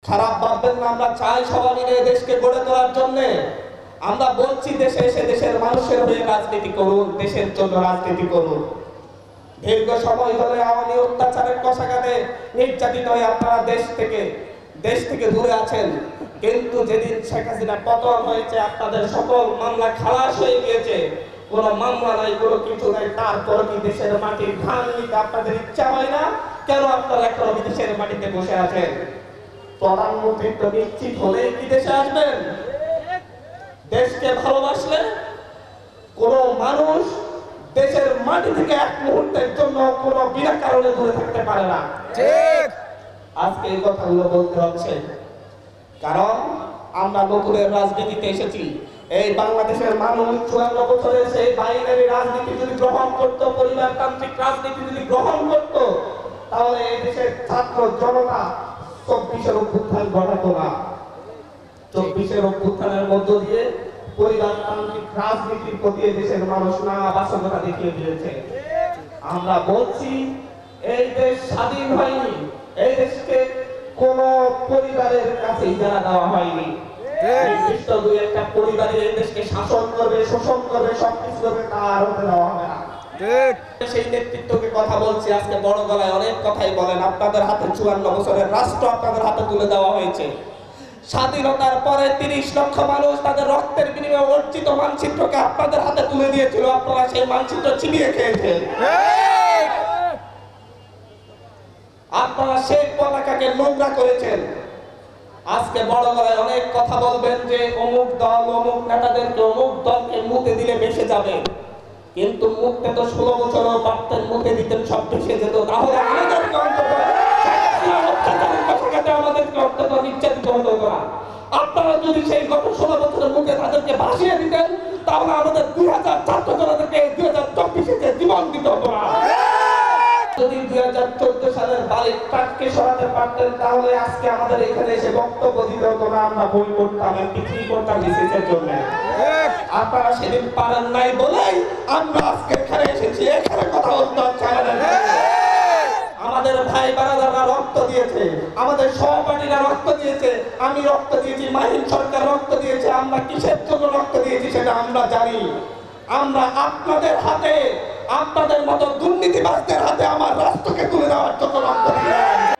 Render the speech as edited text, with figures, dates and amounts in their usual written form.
খারাপ ভাববেন না, আমরা চাই সবাই মিলে দেশকে গড়ে তোলার জন্য। আমরা বলছি দেশে এসে দেশের মানুষের হয়ে রাজনীতি করুন, দেশের জন্য রাজনীতি করুন। দীর্ঘ সময় ধরে আওয়ামী অত্যাচারের কষাঘাতে নির্যাতিত হয়ে আপনারা দেশ থেকে দূরে আছেন, কিন্তু যেদিন শেখ হাসিনা পতন হয়েছে আপনাদের সকল মামলা খালাস হয়ে গিয়েছে, কোনো মামলা নাই, কোনো কিছু নাই, তারপর কি দেশের মাটির ধান নিতে আপনাদের ইচ্ছা হয় না? কেন আপনারা এখনো দেশের মাটিতে বসে আছেন? প্রধানমন্ত্রী তো নিশ্চিত হলেই কি দেশে আসবেন? দেশকে ভালোবাসলে কোন মানুষ দেশের মাটি থেকে এক মুহূর্তের জন্য কোনো বিনা কারণে দূরে থাকতে পারে না। ঠিক। আজকে এই কথাগুলো বলতে হচ্ছে কারণ আমরা নতুনের রাজনীতিতে এসেছি। এই বাংলাদেশের মানুষ 54 বছরের সেই বাইনারি রাজনীতি যদি গ্রহণ করত, পরিবারতান্ত্রিক রাজনীতি যদি গ্রহণ করত, তাহলে এই দেশের ছাত্র জনতা 24-এর অভ্যুত্থান ঘটাতো না। 24-এর অভ্যুত্থানের মধ্য দিয়ে পরিবারতান্ত্রিক রাজনীতির প্রতি দেশের মানুষ না বাস্তবতা দেখিয়ে দিয়েছে। আমরা বলছি এই দেশ স্বাধীন হয়নি, এই দেশকে কোন পরিবারের কাছে ইজারা দেওয়া হয়নি। নির্দিষ্ট দুই একটা পরিবারের এই দেশকে শাসন করবে, শোষণ করবে, সবকিছু করবে, তার হতে দেওয়া হবে না। সেই নেতৃত্বকে কথা বলছি, আজকে বড় গলায় অনেক কথাই বলেন। আপনাদের হাতে 54 বছরের রাষ্ট্র আপনাদের হাতে তুলে দেওয়া হয়েছে। স্বাধীনতার পরে 30 লক্ষ মানুষ তাদের রক্তের বিনিময়ে অর্জিত মানচিত্রকে আপনাদের হাতে তুলে দিয়েছিল, আপনারা সেই মানচিত্র চিবিয়ে খেয়েছেন। আপনারা সেই পতাকাকে নোংরা করেছেন। আজকে বড় গলায় অনেক কথা বলবেন যে অমুক দল, অমুক নেতাদেরকে, অমুক দলকে মুতে দিলে বেঁচে যাবে, কিন্তু মুখতে তো 16 বছরও পারতেন, মুখে দিতেন, সব ভেসে যেত। তাহলে আমাদেরকে অন্তত আমাদেরকে অন্তত নির্যাতিত হতো না। আপনারা যদি সেই গত 16 বছরের মুখে তাদেরকে ভাসিয়ে দিতেন, তাহলে আমাদের 2000 ছাত্র জনতাকে 2024-এ জীবন দিতে হতো না। যদি 2014 সালের বালিক ট্রাককে সরাতে পারতেন, তাহলে আজকে আমাদের এখানে এসে বক্তব্য দিতে হতো না, আমরা বই করতাম, পৃথিবী করতাম বিসিসের জন্য। আপনারা সেদিন পারেন নাই বলেই আমরা আজকে এখানে এসেছি, এখানে কথা বলতে হচ্ছে আমাদের। আমাদের ভাই বারাদাররা রক্ত দিয়েছে, আমাদের সহপাঠীরা রক্ত দিয়েছে, আমি রক্ত দিয়েছি, মাহিন সরকার রক্ত দিয়েছে। আমরা কিসের জন্য রক্ত দিয়েছি সেটা আমরা জানি। আমরা আপনাদের হাতে, আপনাদের মতো দুর্নীতিবাজদের হাতে আমার রাষ্ট্রকে তুলে দেওয়ার জন্য রক্ত দিয়েছি।